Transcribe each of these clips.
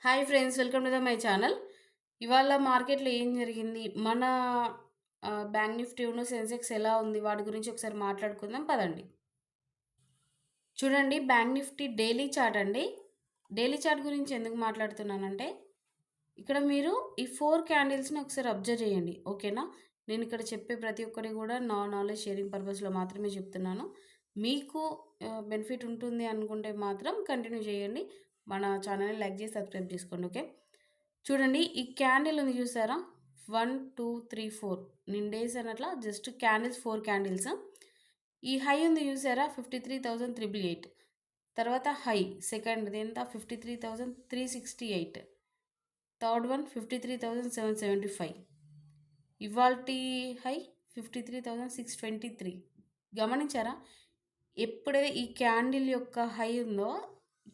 Hi friends, welcome to my channel. ఇవాళ మార్కెట్‌లో ఏం జరిగింది? మన బ్యాంక్ నిఫ్టీను, సెన్సెక్స్ ఎలా ఉంది? వాటి గురించి ఒకసారి మాట్లాడుకుందాం పదండి. చూడండి, బ్యాంక్ నిఫ్టీ డైలీ చార్ట్ అండి. డైలీ చార్ట్ గురించి ఎందుకు మాట్లాడుతున్నానంటే, ఇక్కడ మీరు ఈ 4 క్యాండిల్స్‌ని ఒకసారి అబ్జర్వ్ చేయండి. ఓకేనా? నేను ఇక్కడ చెప్పే ప్రతి ఒక్కటి కూడా నా నాలెడ్జ్ షేరింగ్ పర్పస్‌లో మాత్రమే చెప్తున్నాను. మీకు బెనిఫిట్ ఉంటుంది అనుకుంటే మాత్రం కంటిన్యూ చేయండి. మన ఛానల్‌ని లైక్ చేసి సబ్స్క్రైబ్ చేసుకోండి. ఓకే. చూడండి, ఈ క్యాండిల్ ఉంది చూసారా? 1, 2, 3, 4 నేను డేస్ అనట్లా, జస్ట్ క్యాండిల్స్ 4 క్యాండిల్స్. ఈ హై ఉంది చూసారా? 53,388. తర్వాత హై సెకండ్‌ది ఎంత? 53,368. Third one 53,775. ఇవాల్టి హై 53,623. గమనించారా? ఎప్పుడైతే ఈ క్యాండిల్ యొక్క హై ఉందో,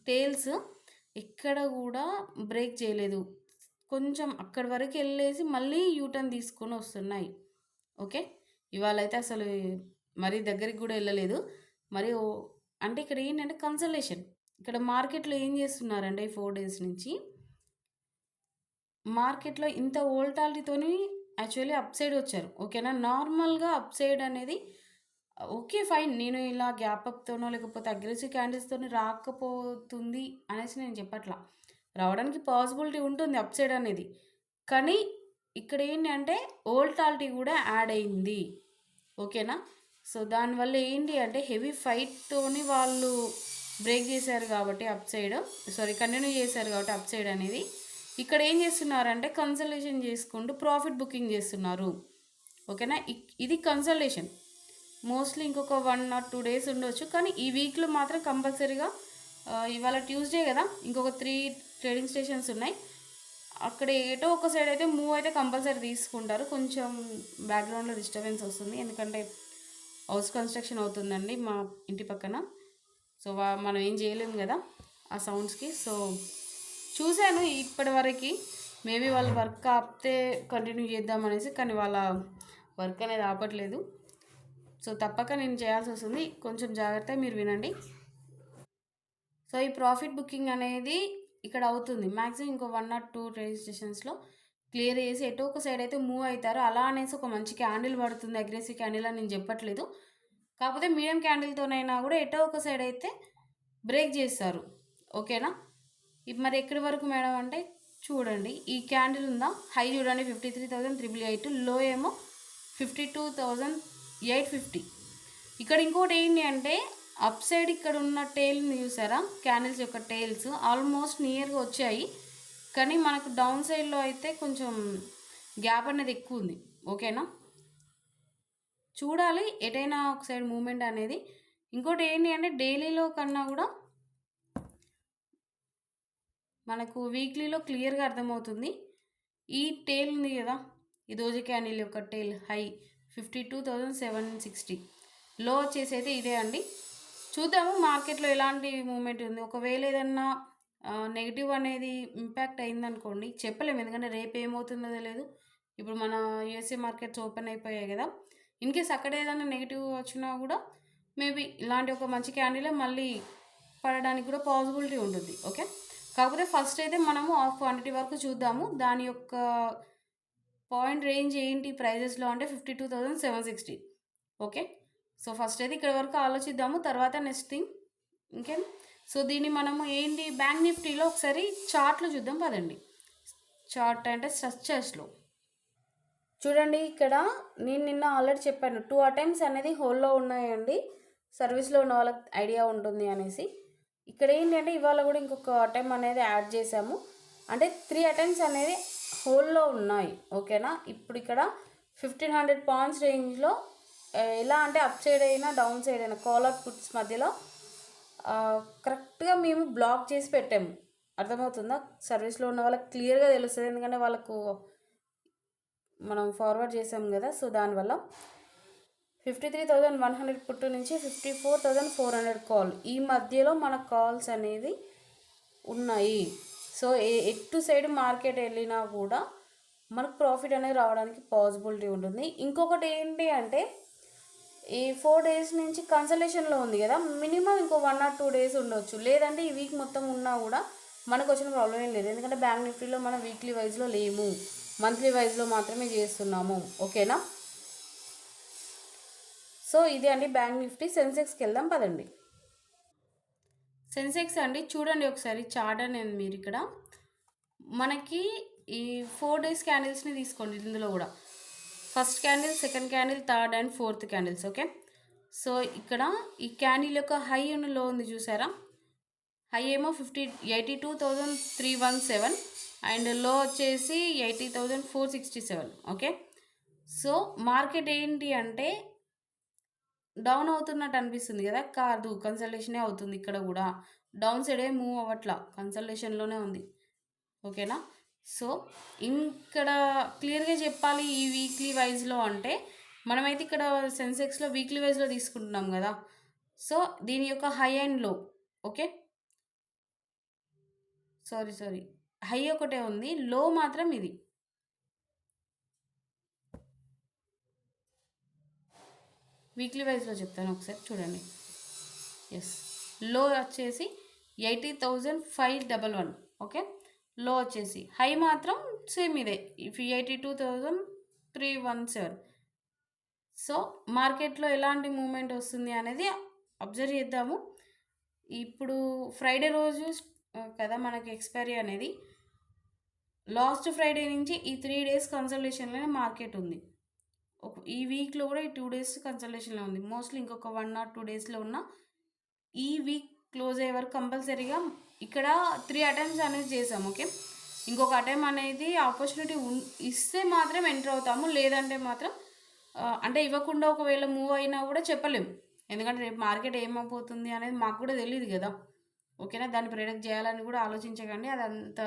టేల్స్ ఎక్కడ కూడా బ్రేక్ చేయలేదు. కొంచెం అక్కడి వరకు వెళ్ళేసి మళ్ళీ యూటర్న్ తీసుకొని వస్తున్నాయి. ఓకే. ఇవాళైతే అసలు మరీ దగ్గరికి కూడా వెళ్ళలేదు. మరి అంటే ఇక్కడ ఏంటంటే కన్సల్టేషన్. ఇక్కడ మార్కెట్లో ఏం చేస్తున్నారంటే ఈ 4 డేస్ నుంచి మార్కెట్‌లో ఇంత వోల్టాలిటీతోని యాక్చువల్లీ అప్ సైడ్ వచ్చారు. ఓకేనా? నార్మల్‌గా అప్ సైడ్ అనేది ఓకే. ఫైన్. నేను ఇలా గ్యాప్ అప్‌తోనో లేకపోతే అగ్రెసివ్ క్యాండిల్స్‌తోని రాకపోతుంది అనేసి నేను చెప్పట్లా. రావడానికి పాసిబిలిటీ ఉంటుంది అప్ సైడ్ అనేది. కానీ ఇక్కడ ఏంటి అంటే వోల్టాలిటీ కూడా యాడ్ అయింది. ఓకేనా? సో, దానివల్ల ఏంటి అంటే హెవీ ఫైట్‌తోని వాళ్ళు బ్రేక్ చేశారు కాబట్టి అప్ సైడ్, కంటిన్యూ చేశారు కాబట్టి అప్ సైడ్ అనేది. ఇక్కడ ఏం చేస్తున్నారంటే కన్సల్టేషన్ చేసుకుంటూ ప్రాఫిట్ బుకింగ్ చేస్తున్నారు. ఓకేనా? ఇది కన్సల్టేషన్. మోస్ట్లీ ఇంకొక 1 ఆర్ 2 డేస్ ఉండొచ్చు. కానీ ఈ వీక్‌లో మాత్రం కంపల్సరీగా ఇవాళ ట్యూస్‌డే కదా! ఇంకొక 3 ట్రేడింగ్ స్టేషన్స్ ఉన్నాయి. అక్కడ ఏటో ఒక సైడ్ అయితే మూవ్ అయితే కంపల్సరీ తీసుకుంటారు. కొంచెం బ్యాక్‌గ్రౌండ్‌లో డిస్టర్బెన్స్ వస్తుంది. ఎందుకంటే హౌస్ కన్‌స్ట్రక్షన్ అవుతుందండి మా ఇంటి పక్కన. సో, మనం ఏం చేయలేము కదా ఆ సౌండ్స్‌కి. సో, చూశాను ఇప్పటివరకి. మేబీ వాళ్ళు వర్క్ ఆపితే కంటిన్యూ చేద్దామనేసి. కానీ వాళ్ళ వర్క్ అనేది ఆపట్లేదు. సో, తప్పక నేను చేయాల్సొస్తుంది. కొంచెం జాగ్రత్తగా మీరు వినండి. సో, ఈ ప్రాఫిట్ బుకింగ్ అనేది ఇక్కడ అవుతుంది. మాక్సిమం ఇంకో 1 ఆర్ 2 రిజిస్ట్రేషన్స్‌లో క్లియర్ చేసి ఎటో ఒక సైడ్ అయితే మూవ్ అయితారు. అలా అనేసి ఒక మంచి క్యాండిల్ పడుతుంది, అగ్రెసివ్ క్యాండిల్ అని నేను చెప్పట్లేదు. కాకపోతే మీడియం క్యాండిల్‌తోనైనా కూడా ఎటో ఒక సైడ్ అయితే బ్రేక్ చేస్తారు. ఓకేనా? మరి ఎక్కడి వరకు మేడం అంటే చూడండి. ఈ క్యాండిల్ ఉందా? హై చూడండి 53,388, లో ఏమో 52,850. ఇక్కడ ఇంకోటి ఏంటి అంటే అప్ సైడ్ ఇక్కడ ఉన్న టేల్ని చూసారా? క్యాండిల్స్ యొక్క టేల్స్ ఆల్మోస్ట్ నియర్గా వచ్చాయి. కానీ మనకు డౌన్ సైడ్లో అయితే కొంచెం గ్యాప్ అనేది ఎక్కువ ఉంది. ఓకేనా? చూడాలి ఎటైనా ఒక సైడ్ మూమెంట్ అనేది. ఇంకోటి ఏంటి అంటే డైలీలో కన్నా కూడా మనకు వీక్లీలో క్లియర్గా అర్థమవుతుంది. ఈ టేల్ ఉంది కదా, ఈ రోజు క్యాండిల్ యొక్క టేల్ హై 52,760, లో వచ్చేసి అయితే ఇదే అండి. చూద్దాము మార్కెట్లో ఎలాంటి మూమెంట్ ఉంది. ఒకవేళ ఏదన్నా నెగిటివ్ అనేది ఇంపాక్ట్ అయిందనుకోండి, చెప్పలేము. ఎందుకంటే రేపు ఏమవుతుందో తెలియదు. ఇప్పుడు మన యూఎస్ఏ మార్కెట్స్ ఓపెన్ అయిపోయాయి కదా. ఇన్ కేస్ అక్కడ ఏదైనా నెగిటివ్ వచ్చినా కూడా మేబీ ఇలాంటి ఒక మంచి క్యాండిలే మళ్ళీ పడడానికి కూడా పాసిబిలిటీ ఉంటుంది. ఓకే. కాకపోతే ఫస్ట్ అయితే మనము ఆఫ్ క్వాంటిటీ వరకు చూద్దాము. దాని యొక్క పాయింట్ రేంజ్ ఏంటి ప్రైజెస్లో అంటే 52,760. ఓకే. సో, ఫస్ట్ అయితే ఇక్కడ వరకు ఆలోచిద్దాము. తర్వాత నెక్స్ట్ థింగ్ ఇంకేం. సో, దీన్ని మనము ఏంటి బ్యాంక్ నిఫ్టీలో ఒకసారి చార్ట్లో చూద్దాం పదండి. చార్ట్ అంటే స్ట్రక్చర్స్లో చూడండి. ఇక్కడ నేను నిన్న ఆల్రెడీ చెప్పాను 2 అటెంప్ట్స్ అనేది హోల్డ్లో ఉన్నాయండి. సర్వీస్లో ఉన్న వాళ్ళకి ఐడియా ఉంటుంది అనేసి. ఇక్కడ ఏంటంటే ఇవాళ కూడా ఇంకొక అటెంప్ట్ అనేది యాడ్ చేసాము. అంటే 3 అటెంప్ట్స్ అనేది హోల్డ్లో ఉన్నాయి. ఓకేనా? ఇప్పుడు ఇక్కడ 1500 పాయింట్స్ రేంజ్లో ఎలా అంటే అప్ సైడ్ అయినా డౌన్ సైడ్ అయినా కాల్ అవుట్ పుట్స్ మధ్యలో కరెక్ట్గా మేము బ్లాక్ చేసి పెట్టాము. అర్థమవుతుందా? సర్వీస్లో ఉన్న వాళ్ళకి క్లియర్గా తెలుస్తుంది. ఎందుకంటే వాళ్ళకు మనం ఫార్వర్డ్ చేసాం కదా. సో, దానివల్ల 53,100 పుట్టు నుంచి 54,400 కాల్, ఈ మధ్యలో మన కాల్స్ అనేది ఉన్నాయి. సో, ఎటు సైడ్ మార్కెట్ వెళ్ళినా కూడా మనకు ప్రాఫిట్ అనేది రావడానికి పాసిబిలిటీ ఉంటుంది. ఇంకొకటి ఏంటి అంటే ఈ 4 డేస్ నుంచి కన్సల్టేషన్లో ఉంది కదా. మినిమం ఇంకో 1 ఆర్ 2 డేస్ ఉండొచ్చు. లేదంటే ఈ వీక్ మొత్తం ఉన్నా కూడా మనకు వచ్చిన ప్రాబ్లం ఏం లేదు, ఎందుకంటే బ్యాంక్ నిఫ్టీలో మనం వీక్లీ వైజ్లో లేము, మంత్లీ వైజ్లో మాత్రమే చేస్తున్నాము. ఓకేనా? సో ఇది అండి బ్యాంక్ నిఫ్టీ. సెన్సెక్స్కి వెళ్దాం పదండి. సెన్సెక్స్ అండి చూడండి ఒకసారి చార్ట్ అనేది మీరు ఇక్కడ మనకి ఈ 4 డేస్ క్యాండిల్స్ని తీసుకోండి. ఇందులో కూడా first candle, second candle, third and fourth candles. Okay, so ఇక్కడ ఈ క్యాండిల్ యొక్క హై అండ్ లో ఉంది చూసారా? హై ఏమో 82,317 అండ్ లో వచ్చేసి 80,467. ఓకే, సో మార్కెట్ ఏంటి అంటే డౌన్ అవుతున్నట్టు అనిపిస్తుంది కదా, కాదు, కన్సల్టేషనే అవుతుంది. ఇక్కడ కూడా డౌన్ సైడే మూవ్ అవ్వట్లా, కన్సల్టేషన్లోనే ఉంది. ఓకేనా? సో ఇక్కడ క్లియర్గా చెప్పాలి ఈ వీక్లీ వైజ్లో అంటే మనమైతే ఇక్కడ సెన్సెక్స్లో వీక్లీ వైజ్లో తీసుకుంటున్నాం కదా. సో దీని యొక్క హై అండ్ లో, ఓకే, సారీ హై ఒకటే ఉంది, లో మాత్రం ఇది. వీక్లీ వైజ్లో చెప్తాను ఒకసారి చూడండి. ఎస్, లో వచ్చేసి 80,511. ఓకే, లో వచ్చేసి, హై మాత్రం సేమ్ ఇదే 82,317. సో మార్కెట్లో ఎలాంటి మూమెంట్ వస్తుంది అనేది అబ్జర్వ్ చేద్దాము. ఇప్పుడు ఫ్రైడే రోజు కదా మనకి ఎక్స్పైరీ అనేది, లాస్ట్ ఫ్రైడే నుంచి ఈ 3 డేస్ కన్సల్టేషన్లోనే మార్కెట్ ఉంది. ఈ వీక్లో కూడా ఈ 2 డేస్ కన్సల్టేషన్లో ఉంది. మోస్ట్లీ ఇంకొక 1 or 2 డేస్లో ఉన్న ఈ వీక్ క్లోజ్ అయ్యే వరకు కంపల్సరీగా ఇక్కడ 3 అటెంప్ట్స్ అనేది చేసాము. ఓకే, ఇంకొక అటెంప్ట్ అనేది ఆపర్చునిటీ ఇస్తే మాత్రం ఎంటర్ అవుతాము, లేదంటే మాత్రం అంటే ఇవ్వకుండా ఒకవేళ మూవ్ అయినా కూడా చెప్పలేము, ఎందుకంటే రేపు మార్కెట్ ఏమైపోతుంది అనేది మాకు కూడా తెలియదు కదా. ఓకేనా? దాన్ని ప్రెడిక్ట్ చేయాలని కూడా ఆలోచించకండి, అదంత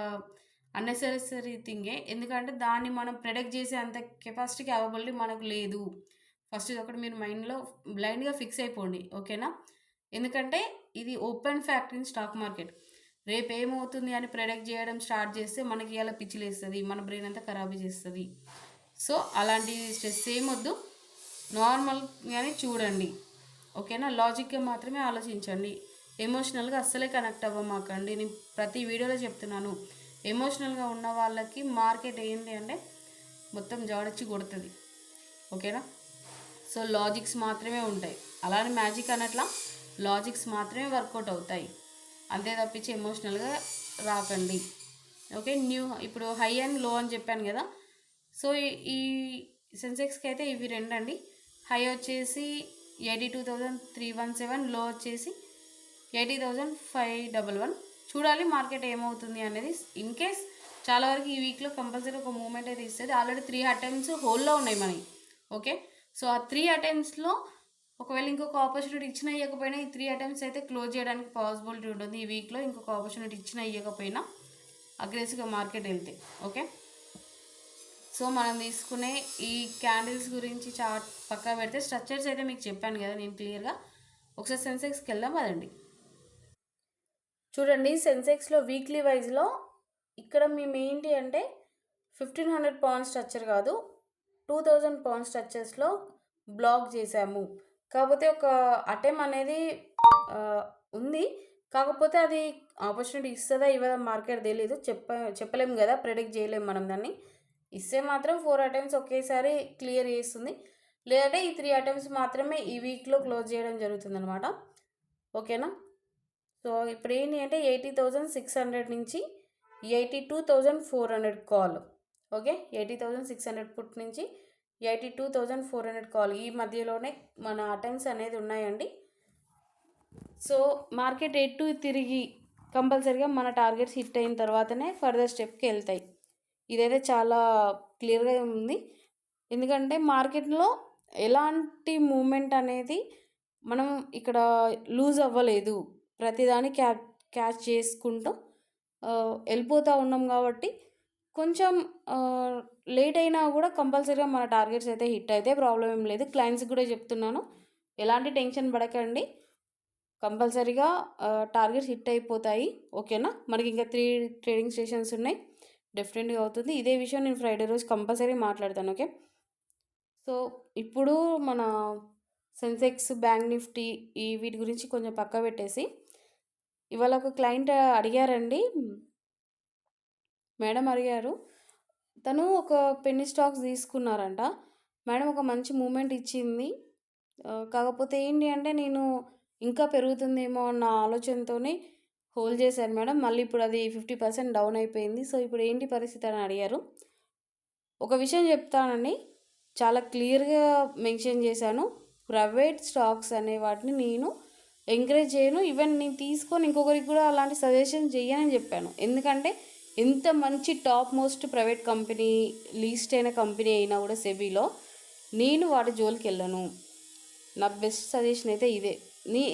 అన్నెసరీ థింగే. ఎందుకంటే దాన్ని మనం ప్రెడిక్ట్ చేసే అంత కెపాసిటీ క్యాపబిలిటీ మనకు లేదు. ఫస్ట్ ఇది ఒకటి మీరు మైండ్లో బ్లైండ్గా ఫిక్స్ అయిపోండి. ఓకేనా? ఎందుకంటే ఇది open fact in stock market. రేపు ఏమవుతుంది అని ప్రెడిక్ట్ చేయడం స్టార్ట్ చేస్తే మనకి ఇలా పిచ్చిలేస్తుంది, మన బ్రెయిన్ అంతా ఖరాబీ చేస్తుంది. సో అలాంటి స్ట్రెస్ ఏమొద్దు, నార్మల్గానే చూడండి. ఓకేనా? లాజిక్గా మాత్రమే ఆలోచించండి, ఎమోషనల్గా అస్సలే కనెక్ట్ అవ్వమాకండి. నేను ప్రతి వీడియోలో చెప్తున్నాను, ఎమోషనల్గా ఉన్న వాళ్ళకి మార్కెట్ ఏంటి అంటే మొత్తం జాడొచ్చి కొడుతుంది. ఓకేనా? సో లాజిక్స్ మాత్రమే ఉంటాయి, అలానే మ్యాజిక్ అన్నట్లా లాజిక్స్ మాత్రమే వర్కౌట్ అవుతాయి, అంతే తప్పించి ఎమోషనల్గా రాకండి. ఓకే, ఇప్పుడు హై అండ్ లో అని చెప్పాను కదా. సో ఈ సెన్సెక్స్కి అయితే ఇవి రెండండి. హై వచ్చేసి 82,317, లో వచ్చేసి 80,511. చూడాలి మార్కెట్ ఏమవుతుంది అనేది. ఇన్ కేస్ చాలా వరకు ఈ వీక్లో కంపల్సరీ ఒక మూమెంట్ అయితే ఇస్తుంది. ఆల్రెడీ 3 అటెంప్ట్స్ హోల్లో ఉన్నాయి మనకి. ఓకే, సో ఆ 3 అటెంప్ట్స్లో ఒకవేళ ఇంకొక ఆపర్చునిటీ ఇచ్చినా ఇవ్వకపోయినా ఈ 3 అటెంప్ట్స్ అయితే క్లోజ్ చేయడానికి పాసిబిలిటీ ఉంటుంది. ఈ వీక్లో ఇంకొక ఆపర్చునిటీ ఇచ్చినా ఇవ్వకపోయినా అగ్రెసివ్గా మార్కెట్ వెళ్తే. ఓకే, సో మనం తీసుకునే ఈ క్యాండిల్స్ గురించి చార్ట్ పక్కా పెడితే స్ట్రక్చర్స్ అయితే మీకు చెప్పాను కదా నేను క్లియర్గా. ఒకసారి సెన్సెక్స్కి వెళ్దాం అదండి. చూడండి సెన్సెక్స్లో వీక్లీ వైజ్లో ఇక్కడ మేము ఏంటి అంటే 1,500 పౌండ్ స్ట్రక్చర్ కాదు, 2,000 పౌండ్ స్ట్రక్చర్స్లో బ్లాక్ చేసాము. కాకపోతే ఒక అటెంప్ట్ అనేది ఉంది, కాకపోతే అది ఆపర్చునిటీ ఇస్తుందా ఇవ్వదా మార్కెట్ తెలియదు, చెప్పలేము కదా, ప్రెడిక్ట్ చేయలేము మనం దాన్ని. ఇస్తే మాత్రం 4 అటెంప్ట్స్ ఒకేసారి క్లియర్ చేస్తుంది, లేదంటే ఈ 3 అటెంప్ట్స్ మాత్రమే ఈ వీక్లో క్లోజ్ చేయడం జరుగుతుంది అనమాట. ఓకేనా? సో ఇప్పుడు ఏంటి అంటే 80,600 నుంచి 82,400 కాల్. ఓకే, 80,600 పుట్ నుంచి 82,400 కాల్, ఈ మధ్యలోనే మన అటెంప్ట్స్ అనేది ఉన్నాయండి. సో మార్కెట్ ఎటు తిరిగి కంపల్సరీగా మన టార్గెట్స్ హిట్ అయిన తర్వాతనే ఫర్దర్ స్టెప్కి వెళ్తాయి. ఇదైతే చాలా క్లియర్గా ఉంది, ఎందుకంటే మార్కెట్లో ఎలాంటి మూమెంట్ అనేది మనం ఇక్కడ లూజ్ అవ్వలేదు, ప్రతిదాన్ని క్యాచ్ చేసుకుంటూ వెళ్ళిపోతూ ఉన్నాం. కాబట్టి కొంచెం లేట్ అయినా కూడా కంపల్సరీగా మన టార్గెట్స్ అయితే హిట్ అయితే ప్రాబ్లం ఏం లేదు. క్లయింట్స్కి కూడా చెప్తున్నాను, ఎలాంటి టెన్షన్ పడకండి, కంపల్సరీగా టార్గెట్స్ హిట్ అయిపోతాయి. ఓకేనా? మనకి ఇంకా 3 ట్రేడింగ్ స్టేషన్స్ ఉన్నాయి, డెఫినెట్గా అవుతుంది. ఇదే విషయం నేను ఫ్రైడే రోజు కంపల్సరీ మాట్లాడతాను. ఓకే, సో ఇప్పుడు మన సెన్సెక్స్, బ్యాంక్ నిఫ్టీ ఈ వీటి గురించి కొంచెం పక్క పెట్టేసి, ఇవాళ ఒక క్లయింట్ అడిగారండి, మేడం అడిగారు. తను ఒక పెన్నీ స్టాక్స్ తీసుకున్నారంట. మేడం ఒక మంచి మూవ్‌మెంట్ ఇచ్చింది. కాకపోతే ఏంటి అంటే నేను ఇంకా పెరుగుతుందేమో అన్న ఆలోచనతోని హోల్డ్ చేశాను మేడం. మళ్ళీ ఇప్పుడు అది 50% డౌన్ అయిపోయింది. సో, ఇప్పుడు ఏంటి పరిస్థితి అని అడిగారు. ఒక విషయం చెప్తానండి. చాలా క్లియర్‌గా మెన్షన్ చేశాను. ప్రైవేట్ స్టాక్స్ అనే వాటిని నేను ఎంకరేజ్ చేయను. ఈవెన్ నేను తీసుకొని ఇంకొకరికి కూడా అలాంటి సజెషన్ చెయ్యనని చెప్పాను. ఎందుకంటే ఎంత మంచి top most private company, least అయిన కంపెనీ అయినా కూడా సెబీలో నేను వాటి జోలికెళ్ళను. నా బెస్ట్ సజెషన్ అయితే ఇదే.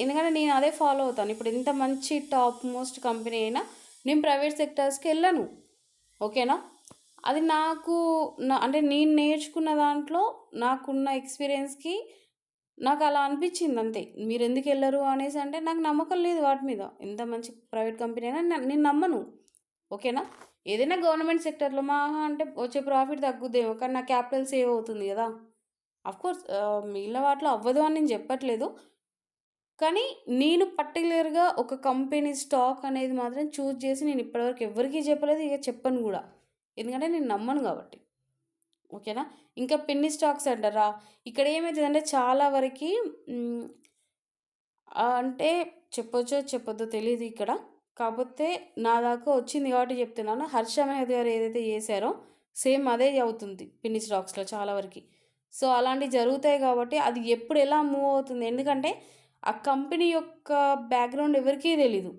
ఎందుకంటే నేను అదే ఫాలో అవుతాను. ఇప్పుడు ఎంత మంచి టాప్ మోస్ట్ కంపెనీ అయినా నేను ప్రైవేట్ సెక్టార్స్‌కి వెళ్ళను. ఓకేనా? అది నాకు అంటే నేను నేర్చుకున్న దాంట్లో నాకున్న ఎక్స్‌పీరియన్స్‌కి నాకలా అనిపిచ్చింది అంతే. మీరెందుకెళ్లరు అనేసి అంటే నాకు నమ్మకం లేదు వాటి మీద. ఎంత మంచి ప్రైవేట్ కంపెనీ అయినా నేను నమ్మను. ఓకేనా? ఏదైనా గవర్నమెంట్ సెక్టార్‌లో మహా అంటే వచ్చే ప్రాఫిట్ తగ్గుద్దేమో, కానీ నా క్యాపిటల్ సేవ్ అవుతుంది గదా! అఫ్‌కోర్స్ మిగిలిన వాటిలో అవ్వదు అని నేను చెప్పట్లేదు. కానీ నేను పర్టిక్యులర్‌గా ఒక కంపెనీ స్టాక్ అనేది మాత్రం చూజ్ చేసి నేను ఇప్పటివరకు ఎవ్వరికీ చెప్పలేదు. ఇక చెప్పను గూడా. ఎందుకంటే నేను నమ్మను గాబట్టి. ఓకేనా? ఇంకా పెన్నీ స్టాక్స్ అంటారా? ఇక్కడ ఏమైతదంటే చాలా వరకి హ్మ్. అంటే చెప్పొచ్చో, చెప్పొద్దో తెలీదు ఇక్కడ. కాపోతే నా దాకా వచ్చింది కాబట్టి చెప్తున్నాను. 'హర్ష మెహద్' గారు ఏదైతే చేశారో సేమ్ అదే అవుతుంది పెన్నీ స్టాక్స్‌లో చాలా వరకి. సో, అలాంటివి జరుగుతాయి కాబట్టి అది ఎప్పుడు ఎలా మూవ్ అవుతుంది. ఎందుకంటే ఆ కంపెనీ యొక్క బ్యాక్‌గ్రౌండ్ ఎవరికీ తెలీదు.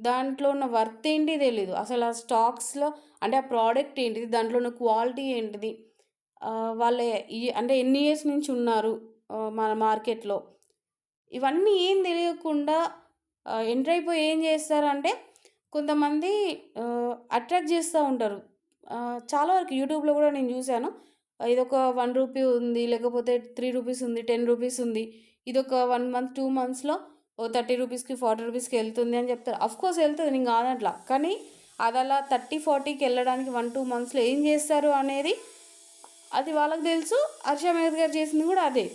దాంట్లో ఉన్న వర్త్ ఏంటి తెలీదు. అసలు ఆ స్టాక్స్‌లో అంటే ఆ ప్రోడక్ట్ ఏంటిది? దాంట్లో ఉన్న క్వాలిటీ ఏంటిది? వాళ్ళే అంటే ఎన్ని ఇయర్స్ నుంచి ఉన్నారు మన మార్కెట్‌లో. ఇవన్నీ ఏం తెలియకుండా ఎంటర్ అయిపోయి ఏం చేస్తారంటే కొంతమంది అట్రాక్ట్ చేస్తూ ఉంటారు. చాలా వరకు యూట్యూబ్‌లో కూడా నేను చూసాను. ఇదొక రూ. 1 ఉంది. లేకపోతే రూ. 3 ఉంది. రూ. 10 ఉంది. ఇదొక 1 మంత్, 2 మంత్స్‌లో ఓ రూ. 30కి, రూ. 40కి ఎళ్తుంది అని చెప్తారు. ఆఫ్‌కోర్స్ ఎళ్తది నేను కాదనట్ల. కానీ అదలా 30, 40కి ఎళ్ళడానికి 1, 2 మంత్స్‌లో ఏం చేస్తారు అనేది అది వాళ్ళకి తెలుసు. 'హర్ష మెహద్' గారు చేసింది కూడా అదే.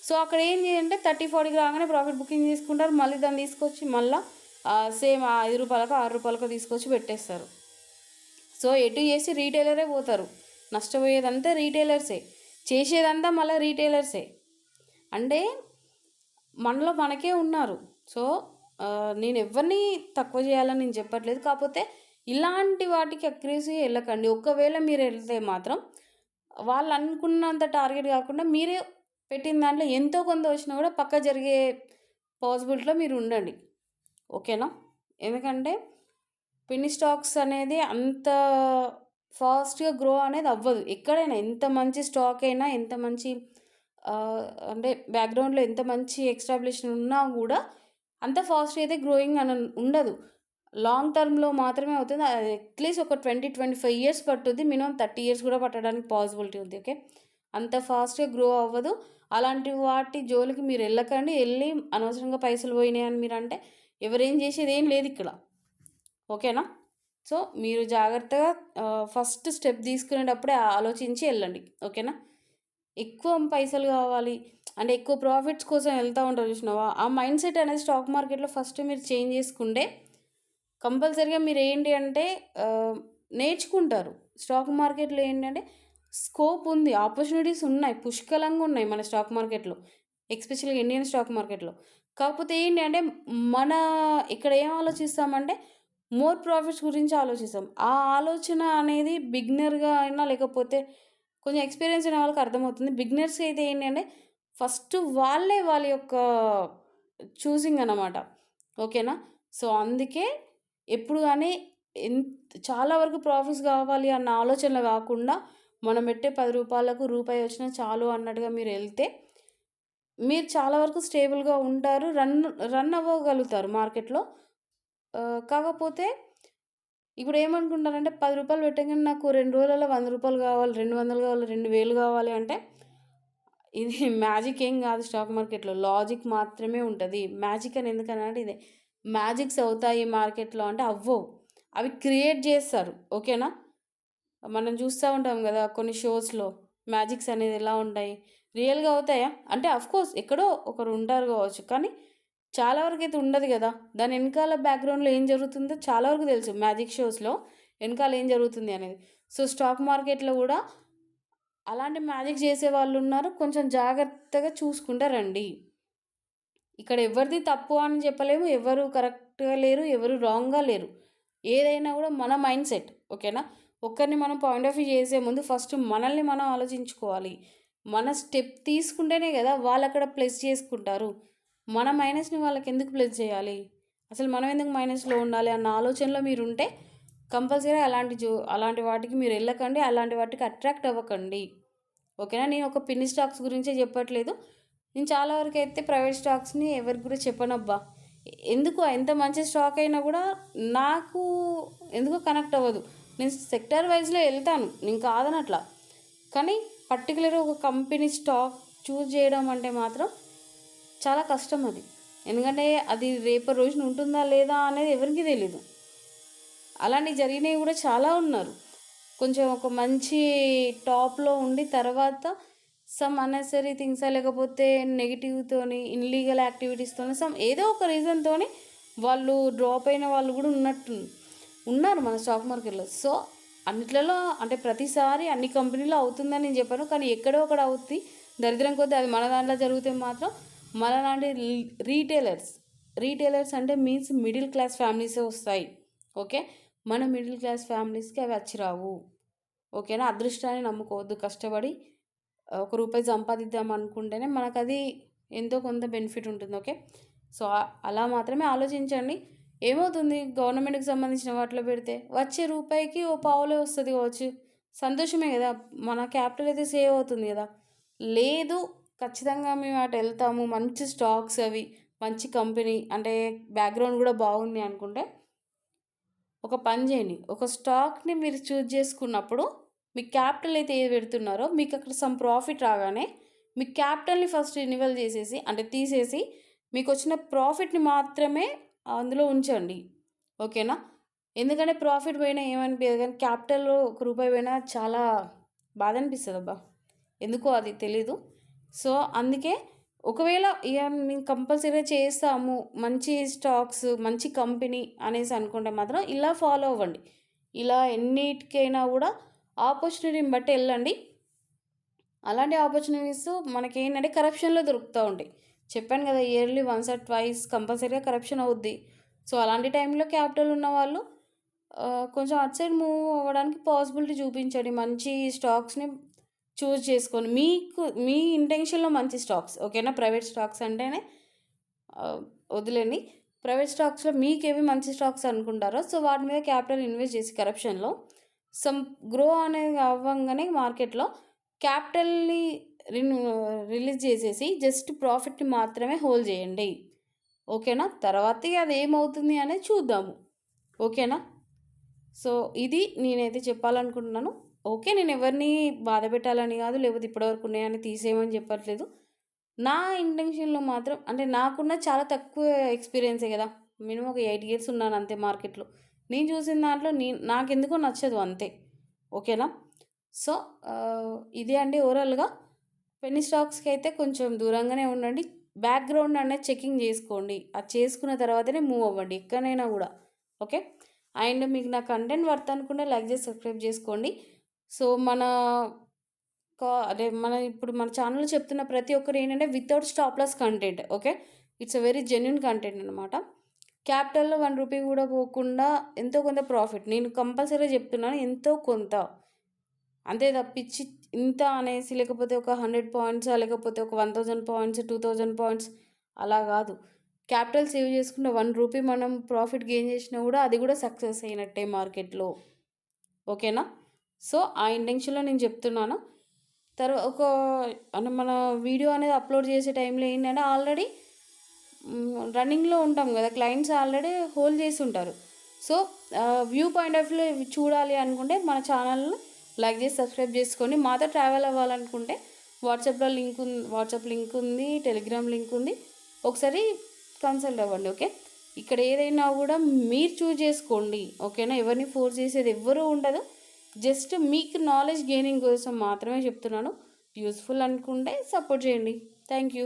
సో, అక్కడ ఏం చేయంటే 30, 40కి రాగానే ప్రాఫిట్ బుకింగ్ తీసుకుంటారు. మళ్ళీ దాన్ని తీసుకొచ్చి మళ్ళా సేమ్ ఆ రూ. 5కో, రూ. 6కో తీసుకొచ్చి పెట్టేస్తారు. సో, ఎటు చేసి రీటైలరే పోతారు. నష్టపోయేదంతా రీటైలర్సే. చేసేదంతా మళ్ళా రీటైలర్సే. అంటే మనలో మనకే ఉన్నారు. సో, నేను ఎవ్వరిని తక్కువ చేయాలని నేను చెప్పట్లేదు. కాపోతే ఇలాంటి వాటికి అగ్రెసివ్‌గా ఎళ్ళకండి. ఒకవేళ మీరెళ్తే మాత్రం వాళ్ళనుకున్నంత టార్గెట్ గాకుండా మీరే పెట్టిన దాంట్లో ఎంతో కొంత వచ్చినా గూడా పక్కా జరిగే పాసిబిలిటీలో మీరుండండి. ఓకేనా? ఎందుకంటే పెన్నీ స్టాక్స్ అనేది అంత ఫాస్ట్‌గా గ్రో అనేది అవ్వదు. ఎక్కడైనా ఎంత మంచి స్టాక్ అయినా, ఎంత మంచి అంటే బ్యాక్‌గ్రౌండ్‌లో ఎంత మంచి ఎస్టాబ్లిష్డ్ ఉన్నా గూడా అంత ఫాస్ట్‌గా అయితే గ్రోయింగ్ అని ఉండదు. లాంగ్ టర్మ్‌లో మాత్రమే అవుతుంది. అది అట్‌లీస్ట్ ఒక 20, 25 ఇయర్స్ పట్టుద్ది. మినిమమ్ 30 ఇయర్స్ కూడా పట్టడానికి పాసిబిలిటీ ఉంది. ఓకే. అంత ఫాస్ట్‌గా గ్రో అవ్వదు. అలాంటి వాటి జోలికి మీరెళ్ళకండి. ఎళ్లి అనవసరంగా పైసలు పోయినాయని మీరంటే ఎవరేం చేసేదేం లేదిక్కడ. ఓకేనా? సో, మీరు జాగ్రత్తగా ఫస్ట్ స్టెప్ తీసుకునేటప్పుడే ఆలోచించి ఎళ్ళండి. ఓకేనా? ఎక్కువ పైసలు కావాలి అంటే ఎక్కువ ప్రాఫిట్స్ కోసం వెళ్తా ఉంటారు చూసినావా? ఆ మైండ్‌సెట్ అనేది స్టాక్ మార్కెట్‌లో ఫస్ట్ మీరు చేంజ్ చేసుకుంటే కంపల్సరీగా మీరేంటి అంటే నేర్చుకుంటారు. స్టాక్ మార్కెట్‌లో ఏంటంటే స్కోప్ ఉంది. ఆపర్చునిటీస్ ఉన్నాయి. పుష్కలంగా ఉన్నాయి మన స్టాక్ మార్కెట్‌లో. ఎస్పెషల్‌గా ఇండియన్ స్టాక్ మార్కెట్‌లో. కాకపోతే ఏంటి అంటే మన ఇక్కడ ఏం ఆలోచిస్తామంటే మోర్ ప్రాఫిట్స్ గురించి ఆలోచిస్తాం. ఆ ఆలోచన అనేది బిగినర్‌గా అయినా లేకపోతే కొంచెం ఎక్స్‌పీరియన్స్ ఉన్న వాళ్ళకి అర్థమవుతుంది. బిగినర్స్‌కి అయితే ఏంటి అంటే ఫస్ట్ వాళ్ళే వాళ్ళ యొక్క చూసింగ్ అన్నమాట. ఓకేనా? సో, అందుకే ఎప్పుడు గాని చాలా వరకు ప్రాఫిట్స్ గావాలి అన్న ఆలోచనలో గాకుండా, మనం పెట్టే రూ. 10కు రూపాయి వచ్చినా చాలు అన్నట్టుగా మీరెళ్తే, మీరు చాలా వరకు స్టేబుల్‌గా ఉంటారు. రన్ అవ్వగలుగుతారు మార్కెట్‌లో. కాకపోతే ఇప్పుడేమనుకుంటారంటే రూ. 10 పెట్టంగానే నాకు 2 రోజులలో రూ. 100 కావాలి, 200 కావాలి, 2000 కావాలి అంటే, ఇది మ్యాజిక్ ఏం గాదు స్టాక్ మార్కెట్‌లో. లాజిక్ మాత్రమే ఉంటది. మ్యాజిక్ అని ఎందుకన్నానంటే ఇదే. మ్యాజిక్స్ అవుతాయి మార్కెట్‌లో అంటే అవ్వవు. అవి క్రియేట్ జేస్తారు. ఓకేనా? మనం చూస్తా ఉంటాం గదా! కొన్ని షోస్‌లో మ్యాజిక్స్ అనేది ఎలా ఉంటాయి? రియల్‌గా అవుతాయా? అంటే ఆఫ్‌కోర్స్ ఎక్కడో ఒకరు ఉంటారు గావచ్చు. కానీ చాలా వరకైతే ఉండదు గదా! దాని ఎనకాల బ్యాక్‌గ్రౌండ్‌లో ఏం జరుగుతుందో చాలా వరకు తెలుసు మ్యాజిక్ షోస్‌లో. వెనకాల ఏం జరుగుతుంది అనేది. సో స్టాక్ మార్కెట్లో కూడా అలాంటి మ్యాజిక్ చేసే వాళ్ళు ఉన్నారు. కొంచెం జాగ్రత్తగా చూసుకుంటా రండి. ఇక్కడ ఎవరిది తప్పు అని చెప్పలేము, ఎవరు కరెక్ట్గా లేరు, ఎవరు రాంగ్గా లేరు. ఏదైనా కూడా మన మైండ్ సెట్, ఓకేనా. ఒక్కరిని మనం పాయింట్ ఆఫ్ వ్యూ చేసే ముందు ఫస్ట్ మనల్ని మనం ఆలోచించుకోవాలి. మన స్టెప్ తీసుకుంటేనే కదా వాళ్ళు అక్కడ ప్లస్ చేసుకుంటారు. మన మైనస్ని వాళ్ళకి ఎందుకు ప్లస్ చేయాలి, అసలు మనం ఎందుకు మైనస్లో ఉండాలి అన్న ఆలోచనలో మీరు ఉంటే కంపల్సరీ అలాంటి వాటికి మీరు వెళ్ళకండి, అలాంటి వాటికి అట్రాక్ట్ అవ్వకండి, ఓకేనా. నేను ఒక పిన్ని స్టాక్స్ గురించే చెప్పట్లేదు, నేను చాలా వరకు అయితే ప్రైవేట్ స్టాక్స్ని ఎవరికి కూడా చెప్పనబ్బా. ఎందుకు ఎంత మంచి స్టాక్ అయినా కూడా నాకు ఎందుకో కనెక్ట్ అవ్వదు. నేను సెక్టర్ వైజ్లో వెళ్తాను, నేను కాదనట్లా, కానీ పర్టికులర్గా ఒక కంపెనీ స్టాక్ చూస్ చేయడం అంటే మాత్రం చాలా కష్టం అది. ఎందుకంటే అది రేపటి రోజున ఉంటుందా లేదా అనేది ఎవరికి తెలీదు. అలాంటివి జరిగినవి కూడా చాలా ఉన్నారు. కొంచెం ఒక మంచి టాప్లో ఉండి తర్వాత సమ్ అన్నెసరీ థింగ్స్ లేకపోతే నెగిటివ్తోని ఇన్లీగల్ యాక్టివిటీస్తోని సమ్ ఏదో ఒక రీజన్తోని వాళ్ళు డ్రాప్ అయిన వాళ్ళు కూడా ఉన్నారు మన స్టాక్ మార్కెట్లో. సో అన్నిట్లలో అంటే ప్రతిసారి అన్ని కంపెనీలో అవుతుందని నేను చెప్పాను, కానీ ఎక్కడో ఒకటి అవుతుంది. దరిద్రం కొద్దీ అది మన దాంట్లో జరిగితే మాత్రం మనలాంటి రీటైలర్స్ అంటే మీన్స్ మిడిల్ క్లాస్ ఫ్యామిలీసే వస్తాయి, ఓకే. మన మిడిల్ క్లాస్ ఫ్యామిలీస్కి అవి వచ్చి రావు, ఓకేనా. అదృష్టాన్ని నమ్ముకోవద్దు, కష్టపడి ఒక రూపాయి సంపాదిద్దాం అనుకుంటేనే మనకు అది ఎంతో కొంత బెనిఫిట్ ఉంటుంది, ఓకే. సో అలా మాత్రమే ఆలోచించండి. ఏమవుతుంది, గవర్నమెంట్కి సంబంధించిన వాటిలో పెడితే వచ్చే రూపాయికి ఓ పావులే వస్తుంది కావచ్చు, సంతోషమే కదా, మన క్యాపిటల్ అయితే సేవ్ అవుతుంది కదా. లేదు ఖచ్చితంగా మేము అటు వెళ్తాము, మంచి స్టాక్స్ అవి మంచి కంపెనీ అంటే బ్యాక్గ్రౌండ్ కూడా బాగుంది అనుకుంటే ఒక పని చేయండి. ఒక స్టాక్ని మీరు చూజ్ చేసుకున్నప్పుడు మీ క్యాపిటల్ అయితే ఏది పెడుతున్నారో మీకు అక్కడ సమ్ ప్రాఫిట్ రాగానే మీ క్యాపిటల్ని ఫస్ట్ రినివల్ చేసేసి అంటే తీసేసి మీకు వచ్చిన ప్రాఫిట్ని మాత్రమే అందులో ఉంచండి, ఓకేనా. ఎందుకంటే ప్రాఫిట్ పోయినా ఏమనిపించదు, కానీ క్యాపిటల్లో ఒక రూపాయి పోయినా చాలా బాధ అనిపిస్తుంది అబ్బా, ఎందుకో అది తెలీదు. సో అందుకే ఒకవేళ ఇక మేము కంపల్సరీగా చేస్తాము మంచి స్టాక్స్ మంచి కంపెనీ అనేసి అనుకుంటే మాత్రం ఇలా ఫాలో అవ్వండి. ఇలా ఎన్నిటికైనా కూడా ఆపర్చునిటీని బట్టి వెళ్ళండి. అలాంటి ఆపర్చునిటీస్ మనకి ఏంటంటే కరప్షన్లో దొరుకుతూ ఉంటాయి. చెప్పాను కదా, ఇయర్లీ వన్స్ ఆర్ ట్వైస్ కంపల్సరీగా కరప్షన్ అవుద్ది. సో అలాంటి టైంలో క్యాపిటల్ ఉన్న వాళ్ళు కొంచెం అటు సైడ్ మూవ్ అవ్వడానికి పాసిబిలిటీ చూపించండి. మంచి స్టాక్స్ని చూస్ చేసుకొని మీ ఇంటెన్షన్లో మంచి స్టాక్స్, ఓకేనా. ప్రైవేట్ స్టాక్స్ అంటేనే వదిలేండి. ప్రైవేట్ స్టాక్స్లో మీకేవి మంచి స్టాక్స్ అనుకుంటారో సో వాటి మీద క్యాపిటల్ ఇన్వెస్ట్ చేసి కరప్షన్లో సమ్ గ్రో అనేది అవ్వగానే మార్కెట్లో క్యాపిటల్ని రిలీజ్ చేసేసి జస్ట్ ప్రాఫిట్ని మాత్రమే హోల్డ్ చేయండి, ఓకేనా. తర్వాత అది ఏమవుతుంది అనేది చూద్దాము, ఓకేనా. సో ఇది నేనైతే చెప్పాలనుకుంటున్నాను, ఓకే. నేను ఎవరిని బాధ పెట్టాలని కాదు, లేకపోతే ఇప్పటివరకు ఉన్నాయని తీసేయమని చెప్పట్లేదు. నా ఇంటెన్షన్లో మాత్రం అంటే నాకున్న చాలా తక్కువ ఎక్స్పీరియన్సే కదా, మినిమం ఒక 8 years ఉన్నాను అంతే మార్కెట్లో. నేను చూసిన దాంట్లో నాకెందుకో నచ్చదు అంతే, ఓకేనా. సో ఇదే అండి ఓవరాల్గా. పెన్నీ స్టాక్స్కి అయితే కొంచెం దూరంగానే ఉండండి. బ్యాక్గ్రౌండ్ అనేది చెకింగ్ చేసుకోండి, అది చేసుకున్న తర్వాతనే మూవ్ అవ్వండి ఎక్కడైనా కూడా, ఓకే. అండ్ మీకు నా కంటెంట్ వర్త్ అనుకుంటే లైక్ చేసి సబ్స్క్రైబ్ చేసుకోండి. సో అదే ఇప్పుడు మన ఛానల్లో చెప్తున్న ప్రతి ఒక్కరు ఏంటంటే without stop loss content, okay. It's a very genuine content అనమాట. క్యాపిటల్లో 1 రూపీ కూడా పోకుండా ఎంతో కొంత ప్రాఫిట్ నేను కంపల్సరీగా చెప్తున్నాను, ఎంతో కొంత, అంతే తప్పించి ఇంత అనేసి లేకపోతే ఒక 100 points లేకపోతే ఒక 1000 points 2000 points అలా కాదు. క్యాపిటల్ సేవ్ చేసుకుంటే 1 రూపీ మనం ప్రాఫిట్ గెయిన్ చేసినా కూడా అది కూడా సక్సెస్ అయినట్టే మార్కెట్లో, ఓకేనా. సో ఆ ఇంటెన్షన్లో నేను చెప్తున్నాను. అంటే మన వీడియో అనేది అప్లోడ్ చేసే టైంలో ఏంటంటే ఆల్రెడీ రన్నింగ్లో ఉంటాం కదా, క్లయింట్స్ ఆల్రెడీ హోల్డ్ చేసి ఉంటారు. సో వ్యూ పాయింట్ ఆఫ్ వ్యూలో చూడాలి అనుకుంటే మన ఛానల్ని లైక్ చేసి సబ్స్క్రైబ్ చేసుకోండి. మాతో ట్రావెల్ అవ్వాలనుకుంటే వాట్సాప్ లింక్ ఉంది, టెలిగ్రామ్ లింక్ ఉంది, ఒకసారి కన్సల్ట్ అవ్వండి, ఓకే. ఇక్కడ ఏదైనా కూడా మీరు చూజ్ చేసుకోండి, ఓకేనా. ఎవరిని ఫోర్స్ చేసేది ఎవ్వరూ ఉండదు, జస్ట్ మీకు నాలెడ్జ్ గెయినింగ్ కోసం మాత్రమే చెప్తున్నాను. యూస్ఫుల్ అనుకుంటే సపోర్ట్ చేయండి. Thank you.